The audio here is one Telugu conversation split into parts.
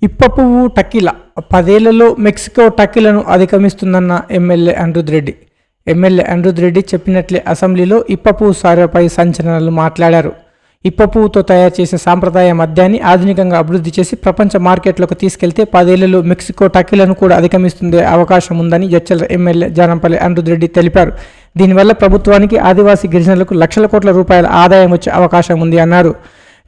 ఇప్ప పువ్వు టకీలా 10 ఏళ్లలో మెక్సికో టకీలను అధిగమిస్తుందన్న ఎమ్మెల్యే అనిరుద్ రెడ్డి చెప్పినట్లే అసెంబ్లీలో ఇప్ప పువ్వు సారాపై సంచలనాలు మాట్లాడారు. ఇప్ప పువ్వుతో తయారు చేసే సాంప్రదాయ మద్యాన్ని ఆధునికంగా అభివృద్ధి చేసి ప్రపంచ మార్కెట్లోకి తీసుకెళ్తే 10 ఏళ్లలో మెక్సికో టకీలను కూడా అధిగమిస్తుండే అవకాశం ఉందని జడ్చర్ల ఎమ్మెల్యే జానంపల్లి అనిరుద్ రెడ్డి తెలిపారు. దీనివల్ల ప్రభుత్వానికి ఆదివాసీ గిరిజనులకు లక్షల కోట్ల రూపాయల ఆదాయం వచ్చే అవకాశం ఉంది అన్నారు.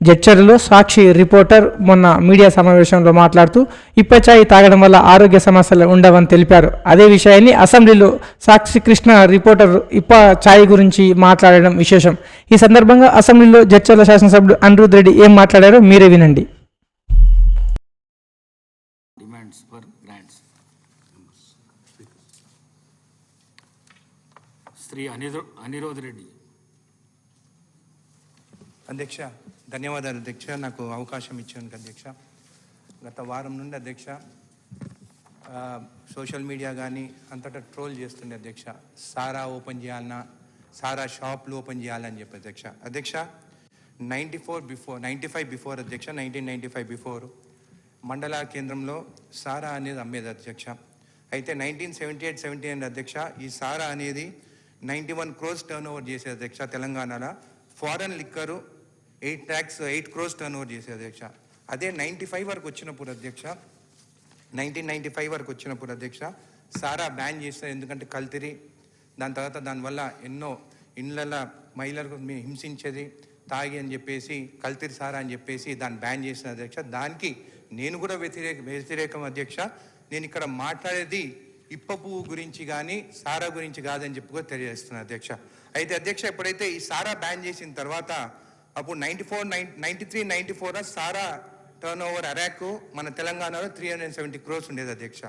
జడ్చర్లలో సాక్షి రిపోర్టర్ మొన్న మీడియా సమావేశంలో మాట్లాడుతూ ఇప్పచాయి తాగడం వల్ల ఆరోగ్య సమస్యలు ఉండవని తెలిపారు. అదే విషయాన్ని అసెంబ్లీలో సాక్షి కృష్ణ రిపోర్టర్ ఇప్ప ఛాయ్ గురించి మాట్లాడడం విశేషం. ఈ సందర్భంగా అసెంబ్లీలో జడ్చర్ల శాసనసభ్యుడు అనిరుద్ రెడ్డి ఏం మాట్లాడారో మీరే వినండి. శ్రీ అనిరుద్ రెడ్డి. అధ్యక్ష, ధన్యవాదాలు అధ్యక్ష, నాకు అవకాశం ఇచ్చాను అధ్యక్ష. గత వారం నుండి అధ్యక్ష సోషల్ మీడియా కానీ అంతటా ట్రోల్ చేస్తుండే అధ్యక్ష. సారా ఓపెన్ చేయాలన్నా, సారా షాప్లు ఓపెన్ చేయాలని చెప్పి అధ్యక్ష 95 బిఫోర్ అధ్యక్ష 1995 బిఫోర్ మండల కేంద్రంలో సారా అనేది అమ్మేది అధ్యక్ష. అయితే 1978-79 అధ్యక్ష ఈ సారా అనేది 91 crores టర్న్ ఓవర్ చేసేది అధ్యక్ష. తెలంగాణలో foreign liquor 8 crores turn over చేసేది అధ్యక్ష. అదే 95 వరకు వచ్చినప్పుడు అధ్యక్ష 1995 వరకు వచ్చినప్పుడు అధ్యక్ష సారా బ్యాన్ చేస్తారు. ఎందుకంటే కల్తీరి, దాని తర్వాత దానివల్ల ఎన్నో ఇండ్ల మహిళలకు హింసించేది, తాగి అని చెప్పేసి కల్తీరి సారా అని చెప్పేసి దాన్ని బ్యాన్ చేసిన అధ్యక్ష. దానికి నేను కూడా వ్యతిరేకం అధ్యక్ష. నేను ఇక్కడ మాట్లాడేది ఇప్ప పువ్వు గురించి కానీ సారా గురించి కాదని చెప్పి కూడా తెలియజేస్తున్నాను అధ్యక్ష. అయితే అధ్యక్ష ఎప్పుడైతే ఈ సారా బ్యాన్ చేసిన తర్వాత అప్పుడు 93-94 సారా టర్న్ ఓవర్ అరాక్ మన తెలంగాణలో 370 crores ఉండేది అధ్యక్ష.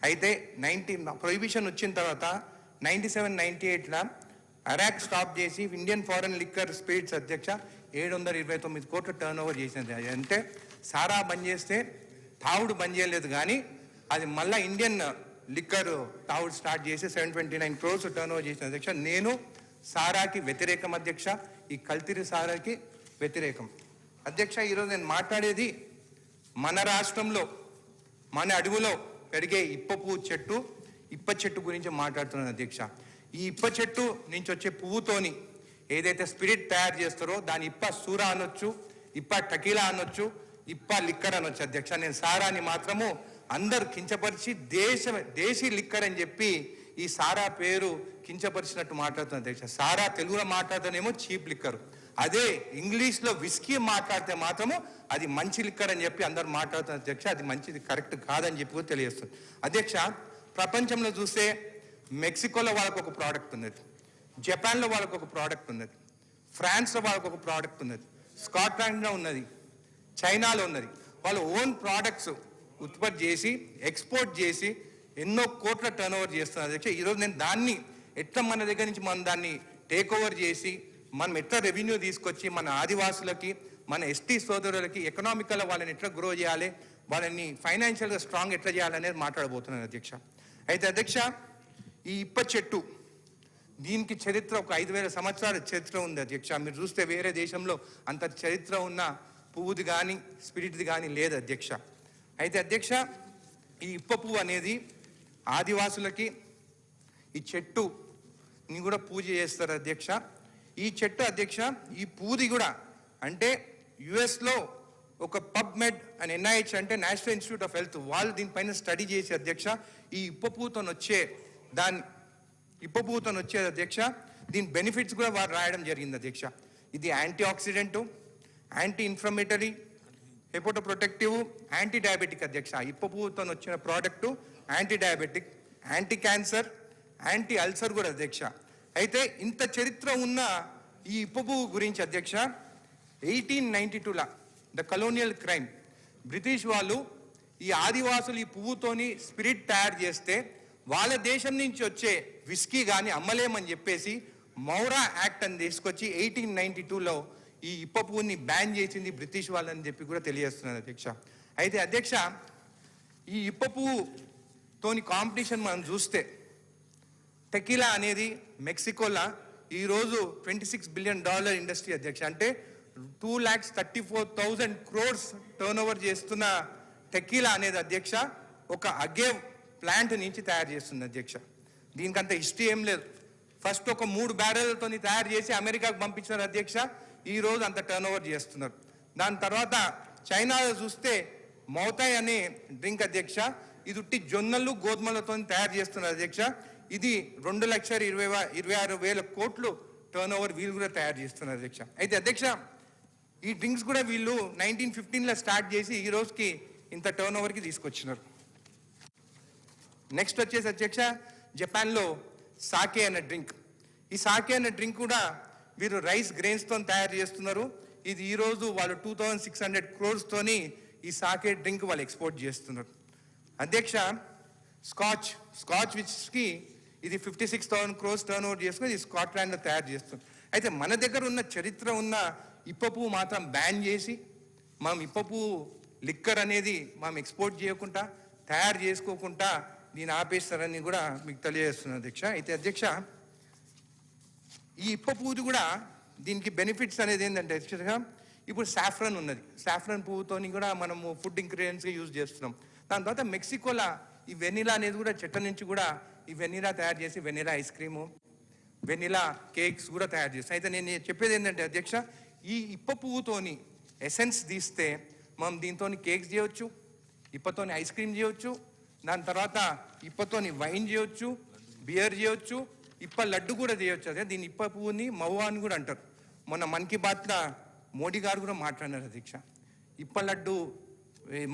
అయితే ప్రొహిబిషన్ వచ్చిన తర్వాత 97-98 అరాక్ స్టాప్ చేసి ఇండియన్ ఫారెన్ లిక్కర్ స్పిరిట్స్ అధ్యక్ష 729 కోట్ల టర్న్ ఓవర్ చేసింది. అంటే సారా బంద్ చేస్తే తావుడు బంద్ చేయలేదు, కానీ అది మళ్ళీ ఇండియన్ లిక్కర్ తావుడు స్టార్ట్ చేసి 729 crores టర్న్ ఓవర్ చేసిన అధ్యక్ష. నేను సారాకి వ్యతిరేకం అధ్యక్ష, ఈ కల్తీరి సారాకి వ్యతిరేకం అధ్యక్ష. ఈరోజు నేను మాట్లాడేది మన రాష్ట్రంలో మన అడవులో పెరిగే ఇప్ప చెట్టు గురించి మాట్లాడుతున్నాను అధ్యక్ష. ఈ ఇప్ప చెట్టు నుంచి వచ్చే పువ్వుతోని ఏదైతే స్పిరిట్ తయారు చేస్తారో దాని ఇప్ప సూరా అనొచ్చు, ఇప్ప టకీలా అనొచ్చు, ఇప్ప లిక్కర్ అనొచ్చు అధ్యక్ష. నేను సారాని మాత్రము అందరు కించపరిచి దేశీ లిక్కర్ అని చెప్పి ఈ సారా పేరు కించపరిచినట్టు మాట్లాడుతున్న అధ్యక్ష. సారా తెలుగులో మాట్లాడితేనేమో చీప్ లిక్కర్, అదే ఇంగ్లీష్లో విస్కీ మాట్లాడితే మాత్రము అది మంచి లిక్కర్ అని చెప్పి అందరు మాట్లాడుతున్న అధ్యక్ష. అది మంచిది కరెక్ట్ కాదని చెప్పి కూడా తెలియజేస్తుంది అధ్యక్ష. ప్రపంచంలో చూస్తే మెక్సికోలో వాళ్ళకు ఒక ప్రోడక్ట్ ఉన్నది, జపాన్లో వాళ్ళకు ఒక ప్రోడక్ట్ ఉన్నది, ఫ్రాన్స్లో వాళ్ళకు ఒక ప్రోడక్ట్ ఉన్నది, స్కాట్లాండ్లో ఉన్నది, చైనాలో ఉన్నది. వాళ్ళు ఓన్ ప్రోడక్ట్స్ ఉత్పత్తి చేసి ఎక్స్పోర్ట్ చేసి ఎన్నో కోట్ల టర్న్ ఓవర్ చేస్తున్నారు అధ్యక్ష. ఈరోజు నేను దాన్ని ఎట్లా మన దగ్గర నుంచి మనం దాన్ని టేక్ ఓవర్ చేసి మనం ఎట్లా రెవెన్యూ తీసుకొచ్చి మన ఆదివాసులకి, మన ఎస్టీ సోదరులకి ఎకనామికల్గా వాళ్ళని ఎట్లా గ్రో చేయాలి, వాళ్ళని ఫైనాన్షియల్గా స్ట్రాంగ్ ఎట్లా చేయాలనేది మాట్లాడబోతున్నాను అధ్యక్ష. అయితే అధ్యక్ష ఈ ఇప్ప చెట్టు దీనికి చరిత్ర ఒక 5,000 సంవత్సరాల చరిత్ర ఉంది అధ్యక్ష. మీరు చూస్తే వేరే దేశంలో అంత చరిత్ర ఉన్న పువ్వుది కానీ స్పిరిట్ది కానీ లేదు అధ్యక్ష. అయితే అధ్యక్ష ఈ ఇప్ప పువ్వు అనేది ఆదివాసులకి ఈ చెట్టుని కూడా పూజ చేస్తారు అధ్యక్ష. ఈ చెట్టు అధ్యక్ష ఈ పువ్వుది కూడా అంటే యుఎస్లో ఒక పబ్మెడ్ అండ్ NIH అంటే నేషనల్ ఇన్స్టిట్యూట్ ఆఫ్ హెల్త్ వాళ్ళు దీనిపైన స్టడీ చేసి అధ్యక్ష ఈ ఇప్ప పువ్వుతో వచ్చే అధ్యక్ష దీని బెనిఫిట్స్ కూడా వారు రాయడం జరిగింది అధ్యక్ష. ఇది anti oxidant, anti inflammatory, hepato protective, anti diabetic అధ్యక్ష. ఇప్ప పువ్వుతో వచ్చిన product anti diabetic, anti cancer, anti ulcer కూడా అధ్యక్ష. అయితే ఇంత చరిత్ర ఉన్న ఈ ఇప్ప పువ్వు గురించి అధ్యక్ష 1892 ద కలోనియల్ క్రైమ్ బ్రిటిష్ వాళ్ళు ఈ ఆదివాసులు ఈ పువ్వుతోని స్పిరిట్ తయారు చేస్తే వాళ్ళ దేశం నుంచి వచ్చే విస్కీ కానీ అమ్మలేమని చెప్పేసి మౌరా యాక్ట్ అని తీసుకొచ్చి 1892లో ఈ ఇప్ప పువ్వుని బ్యాన్ చేసింది బ్రిటిష్ వాళ్ళని చెప్పి కూడా తెలియజేస్తున్నారు అధ్యక్ష. అయితే అధ్యక్ష ఈ ఇప్ప పువ్వుతోని కాంపిటీషన్ మనం చూస్తే టెకీలా అనేది మెక్సికోలో ఈరోజు $26 billion ఇండస్ట్రీ అధ్యక్ష. అంటే 2,34,000 crores టర్న్ ఓవర్ చేస్తున్న టెకీలా అనేది అధ్యక్ష ఒక అగేవ్ ప్లాంట్ నుంచి తయారు చేస్తుంది అధ్యక్ష. దీనికంత హిస్టరీ ఏం లేదు. ఫస్ట్ ఒక 3 బ్యారెల్తో తయారు చేసి అమెరికాకు పంపించారు అధ్యక్ష. ఈరోజు అంత టర్న్ ఓవర్ చేస్తున్నారు. దాని తర్వాత చైనాలో చూస్తే మౌతాయ్ అనే డ్రింక్ అధ్యక్ష, ఇది ఉట్టి జొన్నలు గోధుమలతో తయారు చేస్తున్నారు అధ్యక్ష. ఇది 2,26,000 కోట్లు టర్న్ ఓవర్ వీళ్ళు కూడా తయారు చేస్తున్నారు అధ్యక్ష. అయితే అధ్యక్ష ఈ డ్రింక్స్ కూడా వీళ్ళు 1915లో స్టార్ట్ చేసి ఈ రోజుకి ఇంత టర్న్ ఓవర్కి తీసుకొచ్చినారు. నెక్స్ట్ వచ్చేసి అధ్యక్ష జపాన్లో సాకే అనే డ్రింక్. ఈ సాకే అనే డ్రింక్ కూడా వీరు రైస్ గ్రెయిన్స్తో తయారు చేస్తున్నారు. ఇది ఈరోజు వాళ్ళు 2,600 crores ఈ సాకే డ్రింక్ వాళ్ళు ఎక్స్పోర్ట్ చేస్తున్నారు అధ్యక్ష. స్కాచ్ విచ్కి ఇది 56,000 crores టర్న్ ఓవర్ చేసుకుని ఇది స్కాట్లాండ్లో తయారు చేస్తుంది. అయితే మన దగ్గర ఉన్న చరిత్ర ఉన్న ఇప్పపు మాత్రం బ్యాన్ చేసి మనం ఇప్పపు లిక్కర్ అనేది మనం ఎక్స్పోర్ట్ చేయకుండా తయారు చేసుకోకుండా దీన్ని ఆపేస్తారని కూడా మీకు తెలియజేస్తున్నాను అధ్యక్ష. అయితే అధ్యక్ష ఈ ఇప్ప పువ్వుది కూడా దీనికి బెనిఫిట్స్ అనేది ఏంటంటే అధ్యక్ష, ఇప్పుడు సాఫ్రన్ ఉన్నది. సాఫ్రన్ పువ్వుతోని కూడా మనము ఫుడ్ ఇంగ్రీడియంట్స్గా యూజ్ చేస్తున్నాం. దాని తర్వాత మెక్సికోలో ఈ వెనిలా అనేది కూడా చెట్ల నుంచి కూడా ఈ వెనిలా తయారు చేసి vanilla ice cream, vanilla cakes కూడా తయారు చేస్తాం. అయితే నేను చెప్పేది ఏంటంటే అధ్యక్ష, ఈ ఇప్ప పువ్వుతోని ఎసెన్స్ తీస్తే మనం దీంతో కేక్స్ చేయవచ్చు, ఇప్పతోని ఐస్ క్రీమ్ చేయవచ్చు, దాని తర్వాత ఇప్పతోని వైన్ చేయవచ్చు, బియర్ చేయవచ్చు, ఇప్ప లడ్డు కూడా చేయవచ్చు. అదే దీని ఇప్ప పువ్వుని మవ్వా అని కూడా అంటారు. మొన్న మన్ కీ బాత్లో మోడీ గారు కూడా మాట్లాడినారు అధ్యక్ష. ఇప్ప లడ్డు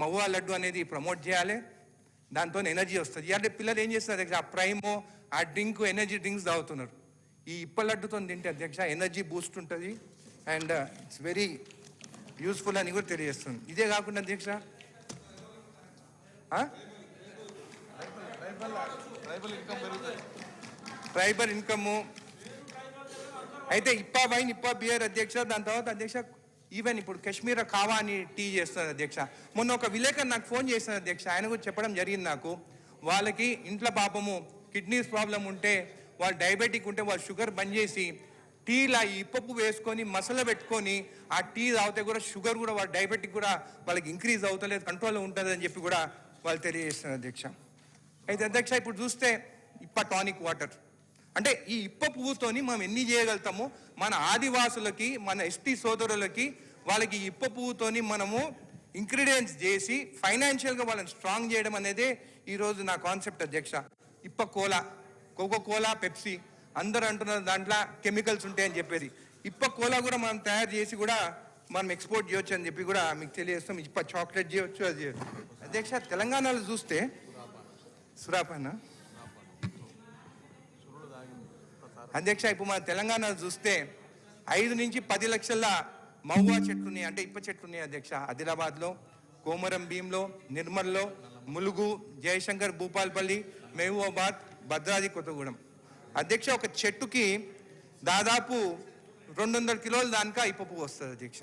మవ్వా లడ్డు అనేది ప్రమోట్ చేయాలి, దాంతో ఎనర్జీ వస్తుంది. అంటే పిల్లలు ఏం చేస్తారు అధ్యక్ష, ఆ ప్రైమో ఆ డ్రింక్ ఎనర్జీ డ్రింక్స్ తాగుతున్నారు. ఈ ఇప్ప లడ్డుతో తింటే అధ్యక్ష ఎనర్జీ బూస్ట్ ఉంటుంది అండ్ ఇట్స్ వెరీ యూస్ఫుల్ అని కూడా తెలియజేస్తుంది. ఇదే కాకుండా అధ్యక్ష ట్రైబల్ ఇన్కమ్ అయితే ఇప్పా వైన్ ఇప్పా బియర్ అధ్యక్ష. దాని తర్వాత అధ్యక్ష ఈవెన్ ఇప్పుడు కాశ్మీర్ కావా అని టీ చేస్తున్నారు అధ్యక్ష. మొన్న ఒక విలేకరు నాకు ఫోన్ చేస్తున్నారు అధ్యక్ష, ఆయన కూడా చెప్పడం జరిగింది నాకు. వాళ్ళకి ఇంట్లో పాపము కిడ్నీస్ ప్రాబ్లం ఉంటే, వాళ్ళు డయాబెటిక్ ఉంటే వాళ్ళు షుగర్ బంద్ చేసి టీలా ఈ ఇప్పపు వేసుకొని మసాలా పెట్టుకొని ఆ టీ తాగితే కూడా షుగర్ కూడా వాళ్ళ డయాబెటిక్ కూడా వాళ్ళకి ఇంక్రీజ్ అవుతలేదు, కంట్రోల్లో ఉంటుంది అని చెప్పి కూడా వాళ్ళు తెలియజేస్తున్నారు అధ్యక్ష. అయితే అధ్యక్ష ఇప్పుడు చూస్తే ఇప్ప టానిక్ వాటర్ అంటే ఈ ఇప్ప పువ్వుతోని మనం ఎన్ని చేయగలుగుతామో మన ఆదివాసులకి మన ఎస్టీ సోదరులకి వాళ్ళకి ఇప్ప పువ్వుతోని మనము ఇంగ్రీడియంట్స్ చేసి ఫైనాన్షియల్గా వాళ్ళని స్ట్రాంగ్ చేయడం అనేదే ఈరోజు నా కాన్సెప్ట్ అధ్యక్ష. ఇప్ప కోలా, కోకోకోలా, పెప్సీ అందరూ అంటున్నారు దాంట్లో కెమికల్స్ ఉంటాయని చెప్పేది. ఇప్ప కోలా కూడా మనం తయారు చేసి కూడా మనం ఎక్స్పోర్ట్ చేయొచ్చు అని చెప్పి కూడా మీకు తెలియజేస్తాం. ఇప్ప చాక్లెట్ చేయొచ్చు, అది చేయొచ్చు అధ్యక్ష. తెలంగాణలో చూస్తే సురాపాన అధ్యక్ష, ఇప్పుడు మన తెలంగాణలో చూస్తే 5 నుంచి 10 లక్షల మహువా చెట్లు ఉన్నాయి, అంటే ఇప్ప చెట్లు ఉన్నాయి అధ్యక్ష. ఆదిలాబాద్లో, కోమరం భీంలో, నిర్మల్లో, ములుగు, జయశంకర్, భూపాల్పల్లి, మహబూబాబాద్, భద్రాద్రి కొత్తగూడెం అధ్యక్ష. ఒక చెట్టుకి దాదాపు 200 కిలోల దానికా ఇప్ప పువ్వు వస్తుంది అధ్యక్ష.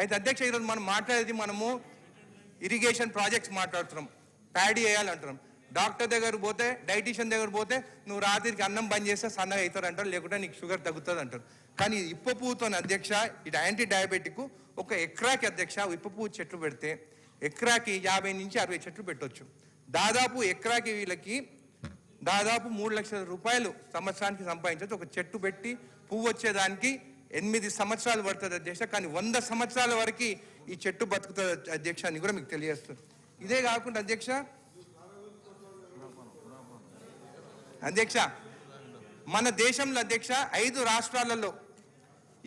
అయితే అధ్యక్ష ఈరోజు మనం మాట్లాడేది మనము ఇరిగేషన్ ప్రాజెక్ట్స్ మాట్లాడుతున్నాం, ప్యాడీ వేయాలంటున్నాం. డాక్టర్ దగ్గర పోతే, డైటీషియన్ దగ్గర పోతే నువ్వు రాత్రికి అన్నం బంద్ చేస్తే సన్నగా అవుతారు అంటారు, లేకుంటే నీకు షుగర్ తగ్గుతుంది అంటారు. కానీ ఇప్ప పువ్వుతో అధ్యక్ష ఇది యాంటీ డయాబెటిక్. ఒక ఎకరాకి అధ్యక్ష ఇప్ప పువ్వు చెట్లు పెడితే ఎకరాకి 50 నుంచి 60 చెట్లు పెట్టవచ్చు. దాదాపు ఎకరాకి వీళ్ళకి దాదాపు 3 లక్షల రూపాయలు సంవత్సరానికి సంపాదించవచ్చు. ఒక చెట్టు పెట్టి పువ్వు వచ్చేదానికి 8 సంవత్సరాలు పడుతుంది అధ్యక్ష. కానీ 100 సంవత్సరాల వరకు ఈ చెట్టు బతుకుతుంది అధ్యక్ష అని కూడా మీకు తెలియజేస్తుంది. ఇదే కాకుండా అధ్యక్ష మన దేశంలో అధ్యక్ష 5 రాష్ట్రాలలో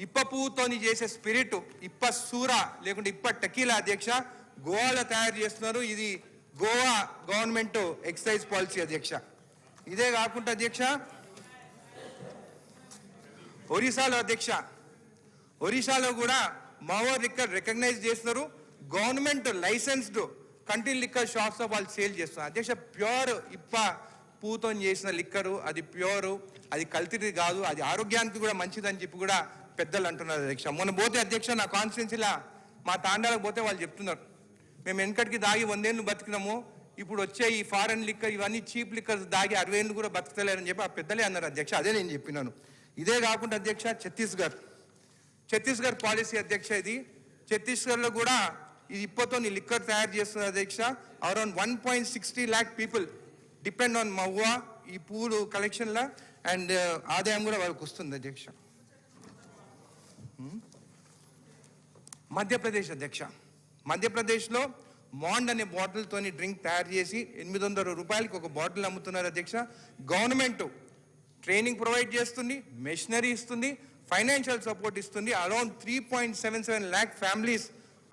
ఇప్ప పువ్వుతోని చేసే స్పిరిట్, ఇప్ప సూర లేకుంటే ఇప్ప టెకీలా అధ్యక్ష గోవాలో తయారు చేస్తున్నారు. ఇది గోవా గవర్నమెంట్ ఎక్సైజ్ పాలసీ అధ్యక్ష. ఇదే కాకుండా అధ్యక్ష ఒరిస్సాలో కూడా మహువా లిక్కర్ రికగ్నైజ్ చేస్తున్నారు. Government licensed country liquor shops వాళ్ళు సేల్ చేస్తున్నారు అధ్యక్ష. ప్యూర్ ఇప్ప పువ్వుతో చేసిన లిక్కరు, అది ప్యూరు, అది కల్తీది కాదు, అది ఆరోగ్యానికి కూడా మంచిదని చెప్పి కూడా పెద్దలు అంటున్నారు అధ్యక్ష. మొన్న పోతే అధ్యక్ష నా కాన్స్టిట్యున్సీలో మా తాండాలకు పోతే వాళ్ళు చెప్తున్నారు, మేము వెనకటికి దాగి 100 ఏళ్ళు బతికినాము, ఇప్పుడు వచ్చే ఈ ఫారెన్ లిక్కర్ ఇవన్నీ చీప్ లిక్కర్స్ దాగి 60 ఏళ్ళు కూడా బతకలేరని చెప్పి ఆ పెద్దలే అన్నారు అధ్యక్ష. అదే నేను చెప్పినాను. ఇదే కాకుండా అధ్యక్ష ఛత్తీస్గఢ్ పాలసీ అధ్యక్ష. ఇది ఛత్తీస్గఢ్లో కూడా ఈ ఇప్పతో లిక్కర్ తయారు చేస్తున్నారు అధ్యక్ష. Around 1.60 lakh people depend on Mahua ఈ పువ్వులు కలెక్షన్లో, అండ్ ఆదాయం కూడా వాళ్ళకి వస్తుంది అధ్యక్ష. మధ్యప్రదేశ్ అధ్యక్ష, మధ్యప్రదేశ్లో మాండ్ అనే బాటిల్తోని డ్రింక్ తయారు చేసి 800 రూపాయలకి ఒక బాటిల్ అమ్ముతున్నారు అధ్యక్ష. గవర్నమెంట్ ట్రైనింగ్ ప్రొవైడ్ చేస్తుంది, మెషినరీ ఇస్తుంది, ఫైనాన్షియల్ సపోర్ట్ ఇస్తుంది. Around 3.77 lakh families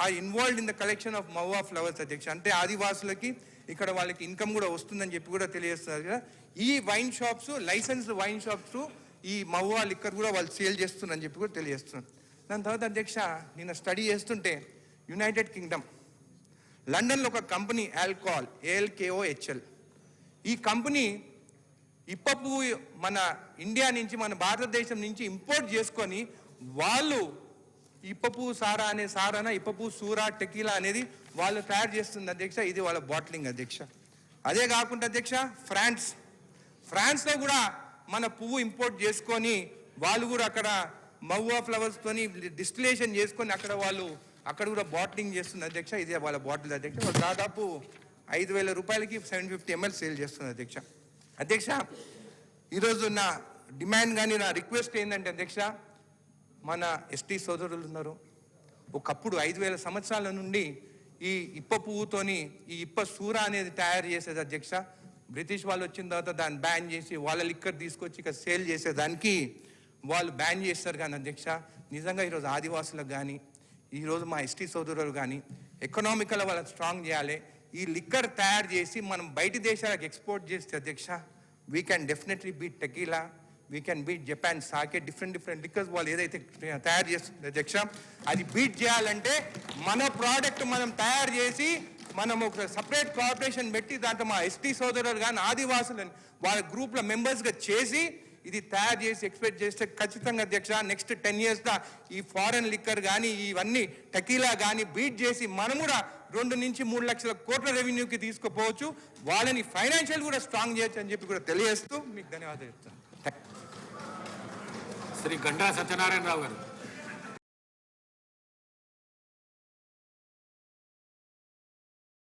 are involved in the collection of mahua flowers అధ్యక్ష. అంటే ఆదివాసులకి ఇక్కడ వాళ్ళకి ఇన్కమ్ కూడా వస్తుందని చెప్పి కూడా తెలియజేస్తున్నారు కదా. ఈ wine shops, licensed wine shops ఈ మహువా లిక్కర్ కూడా వాళ్ళు సేల్ చేస్తున్నారని చెప్పి కూడా తెలియజేస్తున్నారు. దాని తర్వాత అధ్యక్ష, నిన్న స్టడీ చేస్తుంటే యునైటెడ్ కింగ్డమ్ లండన్లో ఒక కంపెనీ ఆల్కహాల్ ALKOHL, ఈ కంపెనీ ఇప్ప పువ్వు మన ఇండియా నుంచి, మన భారతదేశం నుంచి ఇంపోర్ట్ చేసుకొని వాళ్ళు ఇప్ప పువ్వు సారానా ఇప్ప పువ్వు సూరా టెకీలా అనేది వాళ్ళు తయారు చేస్తుంది అధ్యక్ష. ఇది వాళ్ళ బాటిలింగ్ అధ్యక్ష. అదే కాకుండా అధ్యక్ష, ఫ్రాన్స్లో కూడా మన పువ్వు ఇంపోర్ట్ చేసుకొని వాళ్ళు కూడా అక్కడ మహువా ఫ్లవర్స్తోని డిస్టిలేషన్ చేసుకొని అక్కడ కూడా బాటిలింగ్ చేస్తుంది అధ్యక్ష. ఇదే వాళ్ళ బాటిల్ అధ్యక్ష. వాళ్ళు దాదాపు 5,000 రూపాయలకి 750 ml సేల్ చేస్తుంది అధ్యక్ష. అధ్యక్ష, ఈరోజు నా డిమాండ్ కానీ నా రిక్వెస్ట్ ఏంటంటే అధ్యక్ష, మన ఎస్టీ సోదరులు ఉన్నారు, ఒకప్పుడు 5,000 సంవత్సరాల నుండి ఈ ఇప్ప పువ్వుతోని ఈ ఇప్ప సూర అనేది తయారు చేసేది అధ్యక్ష. బ్రిటిష్ వాళ్ళు వచ్చిన తర్వాత దాన్ని బ్యాన్ చేసి వాళ్ళ లిక్కర్ తీసుకొచ్చి ఇక్కడ సేల్ చేసేదానికి వాళ్ళు బ్యాన్ చేస్తారు. కానీ అధ్యక్ష, నిజంగా ఈరోజు ఆదివాసులకు కానీ, ఈరోజు మా ఎస్టీ సోదరులు కానీ ఎకనామికల్ వాళ్ళని స్ట్రాంగ్ చేయాలి. ఈ లిక్కర్ తయారు చేసి మనం బయటి దేశాలకు ఎక్స్పోర్ట్ చేస్తే అధ్యక్ష, we can definitely beat tequila, we can beat Japan Sake, different liquors వాళ్ళు ఏదైతే తయారు చేస్తుంది అధ్యక్ష, అది బీట్ చేయాలంటే మన ప్రోడక్ట్ మనం తయారు చేసి మనం ఒక సపరేట్ కార్పొరేషన్ పెట్టి దాంట్లో మా ఎస్టీ సోదరులు కానీ ఆదివాసులను వాళ్ళ గ్రూప్ల మెంబర్స్గా చేసి ఇది తయారు చేసి ఎక్స్పెక్ట్ చేస్తే ఖచ్చితంగా అధ్యక్ష నెక్స్ట్ 10 yearsలో ఈ ఫారెన్ లిక్కర్ కానీ ఇవన్నీ టెకీలా కానీ బీట్ చేసి మనం కూడా 2 నుంచి 3 లక్షల కోట్ల రెవెన్యూకి తీసుకుపోవచ్చు. వాళ్ళని ఫైనాన్షియల్ కూడా స్ట్రాంగ్ చేయొచ్చు అని చెప్పి కూడా తెలియజేస్తూ మీకు ధన్యవాదాలు చెప్తాను. శ్రీ గంటా సత్యనారాయణరావు గారు.